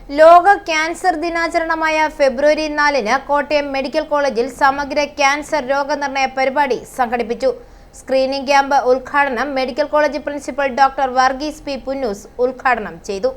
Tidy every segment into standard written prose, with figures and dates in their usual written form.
ലോക ക്യാൻസർ ദിനാചരണമായ ഫെബ്രുവരി 4-ന് കോട്ടയം മെഡിക്കൽ കോളേജിൽ സമഗ്ര ക്യാൻസർ രോഗനിർണയ പരിപാടി സംഘടിപ്പിച്ചു. സ്ക്രീനിംഗ് ക്യാമ്പ് ഉദ്ഘാടനം medical college principal doctor Varghese P Punnoose ഉദ്ഘാടനം ചെയ്തു.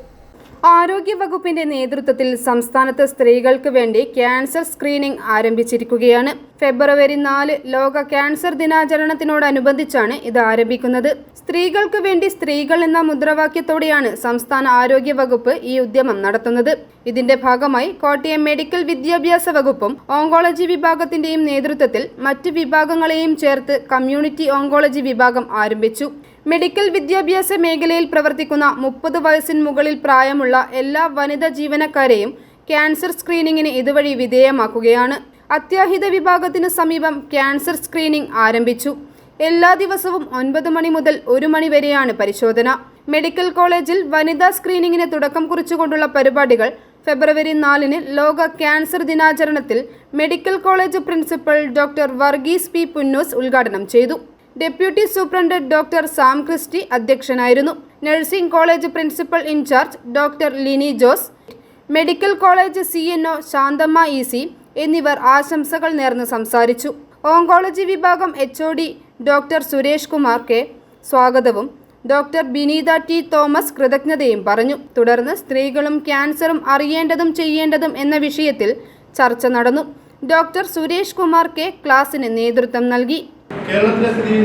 ആരോഗ്യ വകുപ്പിന്റെ നേതൃത്വത്തിൽ സംസ്ഥാനത്ത് സ്ത്രീകൾക്ക് വേണ്ടി ക്യാൻസർ സ്ക്രീനിംഗ് ആരംഭിച്ചിരിക്കുകയാണ്. ഫെബ്രുവരി 4 ലോക ക്യാൻസർ ദിനാചരണത്തിനോടനുബന്ധിച്ചാണ് ഇത് ആരംഭിക്കുന്നത്. സ്ത്രീകൾക്ക് വേണ്ടി സ്ത്രീകൾ എന്ന മുദ്രാവാക്യത്തോടെയാണ് സംസ്ഥാന ആരോഗ്യ വകുപ്പ് ഈ ഉദ്യമം നടത്തുന്നത്. ഇതിന്റെ ഭാഗമായി കോട്ടയം മെഡിക്കൽ വിദ്യാഭ്യാസ വകുപ്പും ഓങ്കോളജി വിഭാഗത്തിന്റെയും നേതൃത്വത്തിൽ മറ്റ് വിഭാഗങ്ങളെയും ചേർത്ത് കമ്മ്യൂണിറ്റി ഓങ്കോളജി വിഭാഗം ആരംഭിച്ചു. മെഡിക്കൽ വിദ്യാഭ്യാസ മേഖലയിൽ പ്രവർത്തിക്കുന്ന 30 വയസ്സിന് മുകളിൽ പ്രായമുള്ള എല്ലാ വനിതാ ജീവനക്കാരെയും ക്യാൻസർ സ്ക്രീനിങ്ങിന് ഇതുവഴി വിധേയമാക്കുകയാണ്. അത്യാഹിത വിഭാഗത്തിന് സമീപം ക്യാൻസർ സ്ക്രീനിംഗ് ആരംഭിച്ചു. എല്ലാ ദിവസവും 9 മണി മുതൽ 1 മണി വരെയാണ് പരിശോധന. മെഡിക്കൽ കോളേജിൽ വനിതാ സ്ക്രീനിങ്ങിന് തുടക്കം കുറിച്ചുകൊണ്ടുള്ള പരിപാടികൾ ഫെബ്രുവരി 4-ന് ലോക ക്യാൻസർ ദിനാചരണത്തിൽ medical college principal doctor Varghese P Punnoose ഉദ്ഘാടനം ചെയ്തു. Deputy superintendent doctor Sam Christy അധ്യക്ഷനായിരുന്നു. Nursing college principal in charge doctor Lini Jose, medical college CNO Shanthamma EC എന്നിവർ ആശംസകൾ നേർന്ന് സംസാരിച്ചു. ഓങ്കോളജി വിഭാഗം HOD doctor Suresh Kumar K സ്വാഗതവും ഡോക്ടർ ബിനീത T തോമസ് കൃതജ്ഞതയും പറഞ്ഞു. തുടർന്ന് സ്ത്രീകളും ക്യാൻസറും അറിയേണ്ടതും ചെയ്യേണ്ടതും എന്ന വിഷയത്തിൽ ചർച്ച നടന്നു. ഡോക്ടർ സുരേഷ് കുമാർ K ക്ലാസിന് നേതൃത്വം നൽകി. കേരളത്തിലെ സ്ഥിതി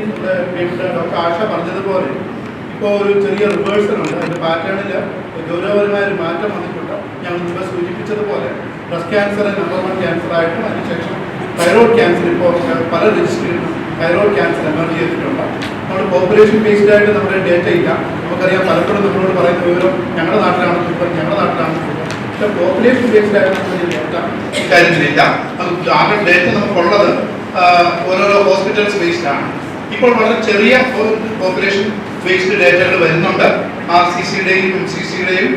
ഡോക്ടർ ആശ പറഞ്ഞതുപോലെ ഇപ്പോൾ ഒരു ചെറിയ റിവേഴ്സൽ ഉണ്ട്. അതിൻ്റെ പാറ്റേണിൽ ഗൗരവപരമായ ഒരു മാറ്റം വന്നിട്ടുണ്ട്. ഞാൻ മുമ്പ് സൂചിപ്പിച്ചതുപോലെ ബ്രസ്റ്റ് ക്യാൻസർ നമ്പർ 1 ക്യാൻസറായിട്ടും അതിനുശേഷം തൈറോയ്ഡ് ക്യാൻസർ ഇപ്പോൾ പല രജിസ്ട്രിയിലും തൈറോയ്ഡ് ക്യാൻസർ എമർജ് ചെയ്തിട്ടുണ്ട്. നമ്മൾ പോപ്പുലേഷൻ ബേസ്ഡ് ആയിട്ട് നമ്മുടെ ഡേറ്റ ഇല്ല. നമുക്കറിയാം, പലപ്പോഴും നമ്മളോട് പറയുന്ന വിവരം ഞങ്ങളുടെ നാട്ടിലാണ് സൂപ്പർ, ഞങ്ങളുടെ നാട്ടിലാണ് സൂപ്പർ. പക്ഷേ പോപ്പുലേഷൻ ബേസ്ഡ് ആയിട്ട് നമ്മുടെ ഡേറ്റ ഇക്കാര്യത്തിലില്ല. ആകെ ഡേറ്റ നമുക്കുള്ളത് ഓരോരോ ഹോസ്പിറ്റൽസ് ബേസ്ഡ് ആണ്. ഇപ്പോൾ വളരെ ചെറിയ പോപ്പുലേഷൻ ബേസ്ഡ് ഡേറ്റകൾ വരുന്നുണ്ട്. RCCയുടെയും MCCയുടെയും.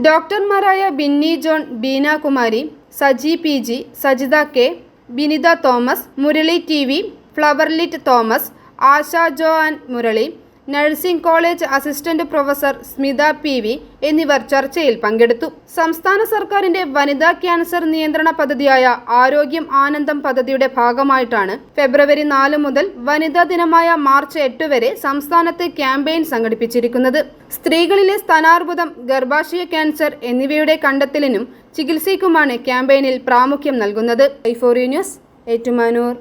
ഡോക്ടർമാരായ Binny John, Beena Kumari, Saji PG, Sajitha K, Binitha Thomas, Murali TV, Flowerlit Thomas, Asha Joan Murali, nursing college assistant professor Smitha PV എന്നിവർ ചർച്ചയിൽ പങ്കെടുത്തു. സംസ്ഥാന സർക്കാരിന്റെ വനിതാ ക്യാൻസർ നിയന്ത്രണ പദ്ധതിയായ ആരോഗ്യം ആനന്ദം പദ്ധതിയുടെ ഭാഗമായിട്ടാണ് ഫെബ്രുവരി 4 മുതൽ വനിതാ ദിനമായ മാർച്ച് 8 വരെ സംസ്ഥാനത്ത് ക്യാമ്പയിൻ സംഘടിപ്പിച്ചിരിക്കുന്നത്. സ്ത്രീകളിലെ സ്തനാർബുദം, ഗർഭാശയ ക്യാൻസർ എന്നിവയുടെ കണ്ടെത്തലിനും ചികിത്സയ്ക്കുമാണ് ക്യാമ്പയിനിൽ പ്രാമുഖ്യം നൽകുന്നത്. i4U news, Ettumanoor.